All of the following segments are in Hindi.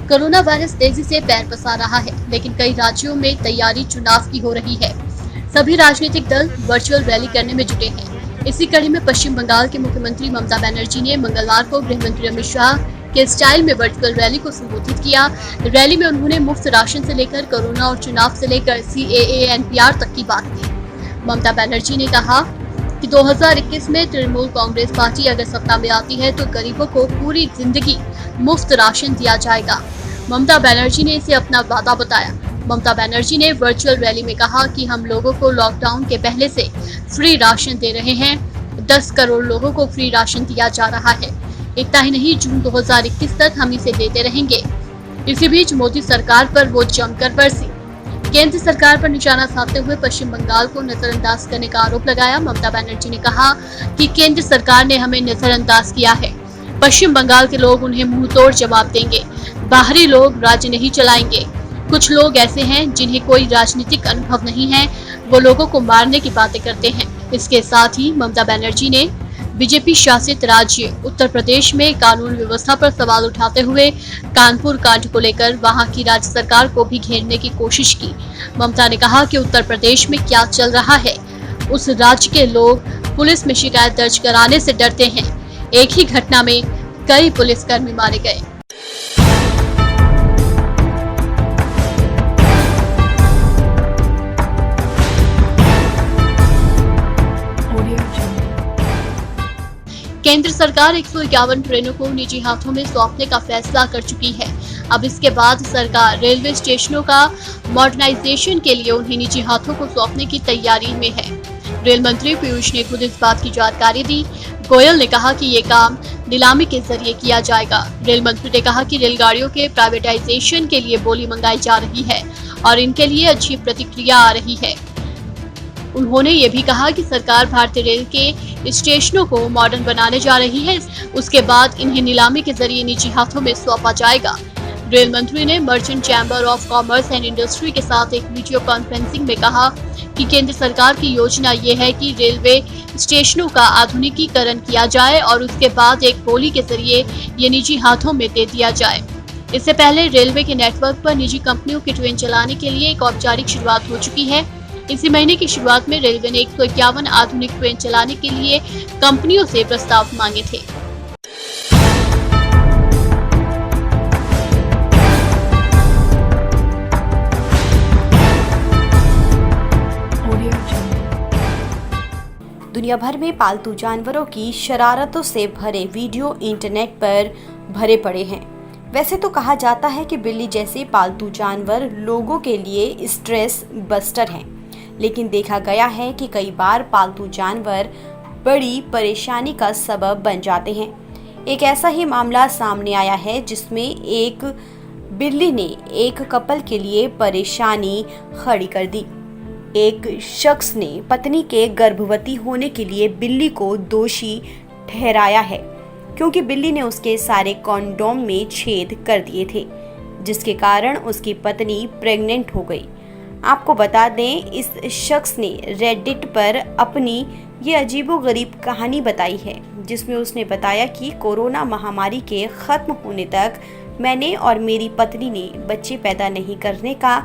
कोरोना वायरस तेजी से पैर पसार रहा है, लेकिन कई राज्यों में तैयारी चुनाव की हो रही है। सभी राजनीतिक दल वर्चुअल रैली करने में जुटे हैं। इसी कड़ी में पश्चिम बंगाल के मुख्यमंत्री ममता बनर्जी ने मंगलवार को गृह मंत्री अमित शाह के स्टाइल में वर्चुअल रैली को संबोधित किया। रैली में उन्होंने मुफ्त राशन से लेकर कोरोना और चुनाव से लेकर CAA NPR तक की बात की। ममता बनर्जी ने कहा कि 2021 में तृणमूल कांग्रेस पार्टी अगर सत्ता में आती है तो गरीबों को पूरी जिंदगी मुफ्त राशन दिया जाएगा। ममता बनर्जी ने इसे अपना वादा बताया। ममता बनर्जी ने वर्चुअल रैली में कहा कि हम लोगों को लॉकडाउन के पहले से फ्री राशन दे रहे हैं। 10 करोड़ लोगों को फ्री राशन दिया जा रहा है। इतना ही नहीं, जून 2021 तक हम इसे देते रहेंगे। इसी बीच मोदी सरकार पर वो जमकर बरसी। केंद्र सरकार पर निशाना साधते हुए पश्चिम बंगाल को नजरअंदाज करने का आरोप लगाया। ममता बनर्जी ने कहा कि केंद्र सरकार ने हमें नजरअंदाज किया है। पश्चिम बंगाल के लोग उन्हें मुंहतोड़ जवाब देंगे। बाहरी लोग राज्य नहीं चलाएंगे। कुछ लोग ऐसे हैं जिन्हें कोई राजनीतिक अनुभव नहीं है, वो लोगों को मारने की बातें करते हैं। इसके साथ ही ममता बनर्जी ने बीजेपी शासित राज्य उत्तर प्रदेश में कानून व्यवस्था पर सवाल उठाते हुए कानपुर कांड को लेकर वहां की राज्य सरकार को भी घेरने की कोशिश की। ममता ने कहा कि उत्तर प्रदेश में क्या चल रहा है, उस राज्य के लोग पुलिस में शिकायत दर्ज कराने से डरते हैं। एक ही घटना में कई पुलिसकर्मी मारे गए। केंद्र सरकार 151 ट्रेनों को निजी हाथों में सौंपने का फैसला कर चुकी है। अब इसके बाद सरकार रेलवे स्टेशनों का मॉडर्नाइजेशन के लिए उन्हें निजी हाथों को सौंपने की तैयारी में है। रेल मंत्री पीयूष ने खुद इस बात की जानकारी दी। गोयल ने कहा कि ये काम नीलामी के जरिए किया जाएगा। रेल मंत्री ने कहा कि रेलगाड़ियों के प्राइवेटाइजेशन के लिए बोली मंगाई जा रही है और इनके लिए अच्छी प्रतिक्रिया आ रही है। उन्होंने ये भी कहा कि सरकार भारतीय रेल के स्टेशनों को मॉडर्न बनाने जा रही है। उसके बाद इन्हें नीलामी के जरिए निजी हाथों में सौंपा जाएगा। रेल मंत्री ने merchant chamber of commerce and industry के साथ एक वीडियो कॉन्फ्रेंसिंग में कहा कि केंद्र सरकार की योजना ये है कि रेलवे स्टेशनों का आधुनिकीकरण किया जाए और उसके बाद एक बोली के जरिए ये निजी हाथों में दे दिया जाए। इससे पहले रेलवे के नेटवर्क पर निजी कंपनियों की ट्रेन चलाने के लिए एक औपचारिक शुरुआत हो चुकी है। इसी महीने की शुरुआत में रेलवे ने 151 आधुनिक ट्रेन चलाने के लिए कंपनियों से प्रस्ताव मांगे थे। दुनिया भर में पालतू जानवरों की शरारतों से भरे वीडियो इंटरनेट पर भरे पड़े हैं। वैसे तो कहा जाता है कि बिल्ली जैसे पालतू जानवर लोगों के लिए स्ट्रेस बस्टर हैं, लेकिन देखा गया है कि कई बार पालतू जानवर बड़ी परेशानी का सबब बन जाते हैं। एक ऐसा ही मामला सामने आया है जिसमें एक बिल्ली ने एक कपल के लिए परेशानी खड़ी कर दी। एक शख्स ने पत्नी के गर्भवती होने के लिए बिल्ली को दोषी ठहराया है, क्योंकि बिल्ली ने उसके सारे कॉन्डोम में छेद कर दिए थे, जिसके कारण उसकी पत्नी प्रेग्नेंट हो गई। आपको बता दें, इस शख्स ने रेडिट पर अपनी ये अजीबोगरीब कहानी बताई है, जिसमें उसने बताया कि कोरोना महामारी के खत्म होने तक मैंने और मेरी पत्नी ने बच्चे पैदा नहीं करने का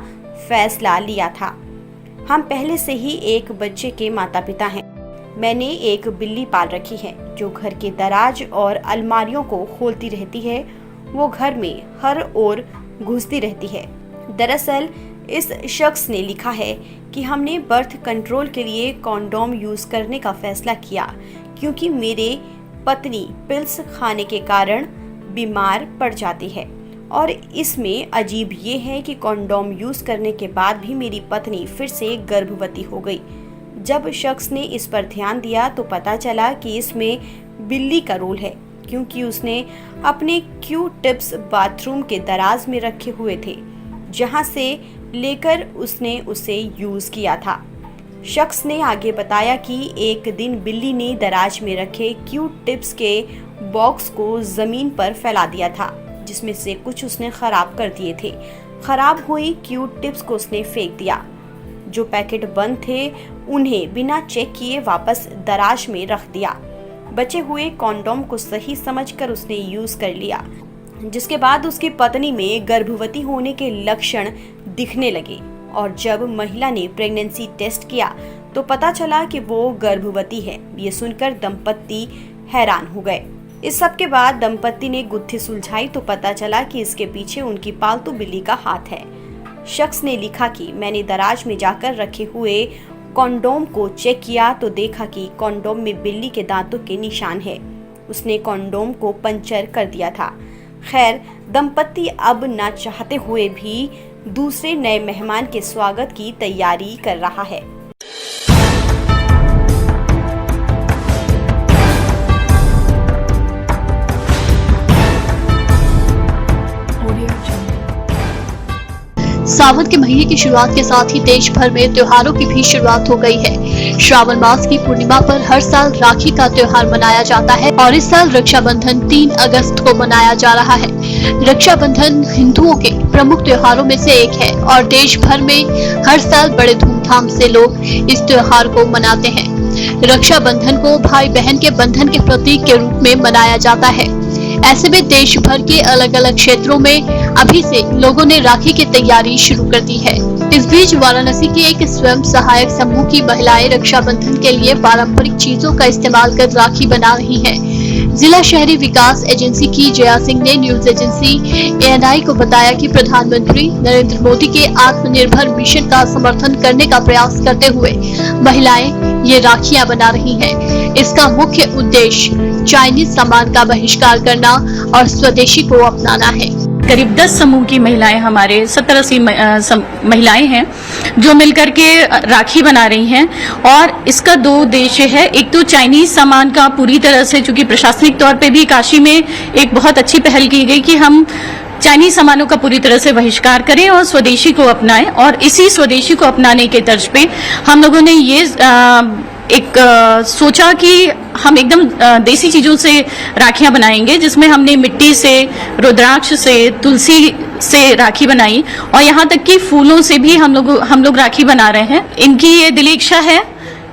फैसला लिया था। हम पहले से ही एक बच्चे के माता पिता हैं। मैंने एक बिल्ली पाल रखी है जो घर के दराज और अलमारियों को खोलती रहती है। वो घर में हर ओर घुसती रहती है। दरअसल इस शख्स ने लिखा है कि हमने बर्थ कंट्रोल के लिए कॉन्डोम यूज करने का फैसला किया, क्योंकि मेरे पत्नी पिल्स खाने के कारण बीमार पड़ जाती है। और इसमें अजीब ये है कि कॉन्डोम यूज करने के बाद भी मेरी पत्नी फिर से गर्भवती हो गई। जब शख्स ने इस पर ध्यान दिया तो पता चला कि इसमें बिल्ली का रोल है, क्योंकि उसने अपने क्यू टिप्स बाथरूम के दराज में रखे हुए थे, जहां से लेकर उसने उसे यूज किया था। शख्स ने आगे बताया कि एक दिन बिल्ली ने दराज में रखे क्यू टिप्स के बॉक्स को जमीन पर फैला दिया था, जिसमें से कुछ उसने खराब कर दिए थे। खराब हुई क्यू टिप्स को उसने फेंक दिया। जो पैकेट बंद थे उन्हें बिना चेक किए वापस दराज में रख दिया। बचे हुए कॉन्डोम को सही समझकर उसने यूज कर लिया। जिसके बाद उसकी पत्नी में गर्भवती होने के लक्षण दिखने लगे और जब महिला ने प्रेगनेंसी टेस्ट किया तो पता चला कि वो गर्भवती है। ये सुनकर दंपत्ति हैरान हो गए। इस सब के बाद दंपत्ति ने गुत्थी सुलझाई तो पता चला कि इसके पीछे उनकी पालतू बिल्ली का हाथ है। शख्स ने लिखा कि मैंने दराज में जाकर रखे हुए कॉन्डोम को चेक किया तो देखा कि कॉन्डोम में बिल्ली के दांतों के निशान है। उसने कॉन्डोम को पंचर कर दिया था। खैर, दंपत्ति अब ना चाहते हुए भी दूसरे नए मेहमान के स्वागत की तैयारी कर रहा है। सावन के महीने की शुरुआत के साथ ही देश भर में त्योहारों की भी शुरुआत हो गई है। श्रावण मास की पूर्णिमा पर हर साल राखी का त्योहार मनाया जाता है और इस साल रक्षाबंधन 3 अगस्त को मनाया जा रहा है। रक्षाबंधन हिंदुओं के प्रमुख त्योहारों में से एक है और देश भर में हर साल बड़े धूमधाम से लोग इस त्योहार को मनाते हैं। रक्षाबंधन को भाई बहन के बंधन के प्रतीक के रूप में मनाया जाता है। ऐसे में देश भर के अलग अलग क्षेत्रों में अभी से लोगों ने राखी की तैयारी शुरू कर दी है। इस बीच वाराणसी के एक स्वयं सहायक समूह की महिलाएं रक्षाबंधन के लिए पारंपरिक चीजों का इस्तेमाल कर राखी बना रही हैं। जिला शहरी विकास एजेंसी की जया सिंह ने न्यूज एजेंसी ANI को बताया कि प्रधानमंत्री नरेंद्र मोदी के आत्मनिर्भर मिशन का समर्थन करने का प्रयास करते हुए महिलाएं ये राखियां बना रही हैं। इसका मुख्य उद्देश्य चाइनीज सामान का बहिष्कार करना और स्वदेशी को अपनाना है। करीब 10 समूह की महिलाएं, हमारे 70-80 महिलाएं हैं जो मिलकर के राखी बना रही हैं और इसका 2 उद्देश्य है। एक तो चाइनीज सामान का पूरी तरह से, चूंकि प्रशासनिक तौर पे भी काशी में एक बहुत अच्छी पहल की गई कि हम चाइनीज सामानों का पूरी तरह से बहिष्कार करें और स्वदेशी को अपनाएं, और इसी स्वदेशी को अपनाने के तर्ज पे हम लोगों ने ये सोचा कि हम एकदम देसी चीजों से राखियां बनाएंगे, जिसमें हमने मिट्टी से, रुद्राक्ष से, तुलसी से राखी बनाई और यहाँ तक कि फूलों से भी हम लोग राखी बना रहे हैं। इनकी ये दिली इच्छा है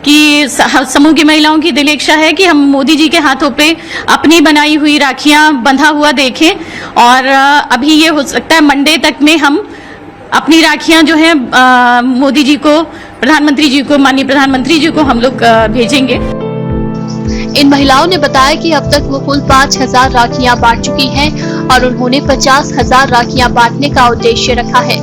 कि समूह की महिलाओं की दिली इच्छा है कि हम मोदी जी के हाथों पे अपनी बनाई हुई राखियां बंधा हुआ देखें और अभी ये हो सकता है मंडे तक में हम अपनी राखियां जो है मोदी जी को, प्रधानमंत्री जी को, माननीय प्रधानमंत्री जी को हम लोग भेजेंगे। इन महिलाओं ने बताया कि अब तक वो कुल 5,000 राखियां बांट चुकी हैं और उन्होंने 50,000 राखियां बांटने का उद्देश्य रखा है।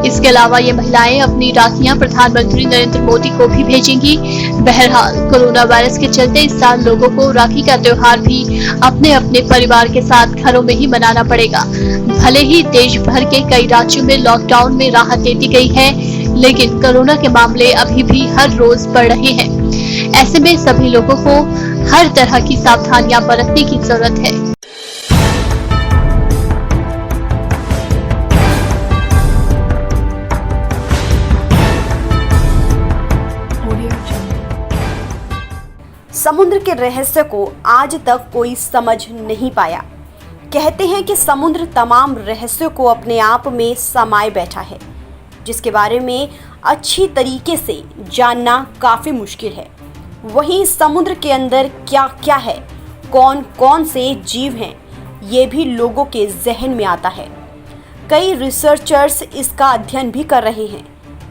इसके अलावा ये महिलाएं अपनी राखियां प्रधानमंत्री नरेंद्र मोदी को भी भेजेंगी। बहरहाल, कोरोना वायरस के चलते इस साल लोगों को राखी का त्योहार भी अपने अपने परिवार के साथ घरों में ही मनाना पड़ेगा। भले ही देश भर के कई राज्यों में लॉकडाउन में राहत दे दी गई है, लेकिन कोरोना के मामले अभी भी हर रोज बढ़ रहे हैं। ऐसे में सभी लोगों को हर तरह की सावधानियां बरतने की जरूरत है। समुद्र के रहस्य को आज तक कोई समझ नहीं पाया। कहते हैं कि समुद्र तमाम रहस्यों को अपने आप में समाये बैठा है, जिसके बारे में अच्छी तरीके से जानना काफ़ी मुश्किल है। वहीं समुद्र के अंदर क्या क्या है, कौन कौन से जीव हैं, ये भी लोगों के जहन में आता है। कई रिसर्चर्स इसका अध्ययन भी कर रहे हैं,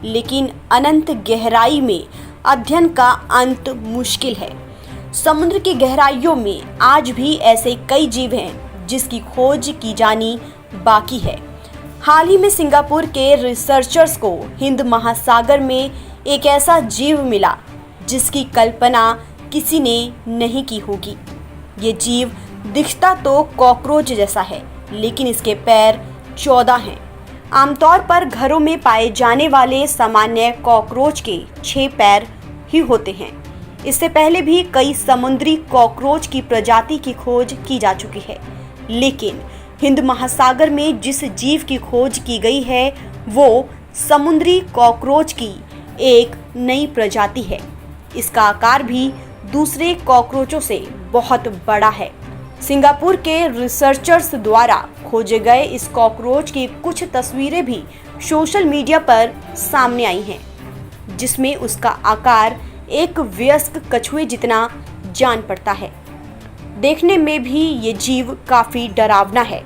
लेकिन अनंत गहराई में अध्ययन का अंत मुश्किल है। समुद्र की गहराइयों में आज भी ऐसे कई जीव हैं जिसकी खोज की जानी बाकी है। हाल ही में सिंगापुर के रिसर्चर्स को हिंद महासागर में एक ऐसा जीव मिला जिसकी कल्पना किसी ने नहीं की होगी। ये जीव दिखता तो कॉकरोच जैसा है, लेकिन इसके पैर 14 हैं। आमतौर पर घरों में पाए जाने वाले सामान्य कॉकरोच के 6 पैर ही होते हैं। इससे पहले भी कई समुद्री कॉकरोच की प्रजाति की खोज की जा चुकी है, लेकिन हिंद महासागर में जिस जीव की खोज की गई है वो समुद्री कॉकरोच की एक नई प्रजाति है। इसका आकार भी दूसरे कॉकरोचों से बहुत बड़ा है। सिंगापुर के रिसर्चर्स द्वारा खोजे गए इस कॉकरोच की कुछ तस्वीरें भी सोशल मीडिया पर सामने आई हैं, जिसमें उसका आकार एक वयस्क कछुए जितना जान पड़ता है। देखने में भी ये जीव काफ़ी डरावना है।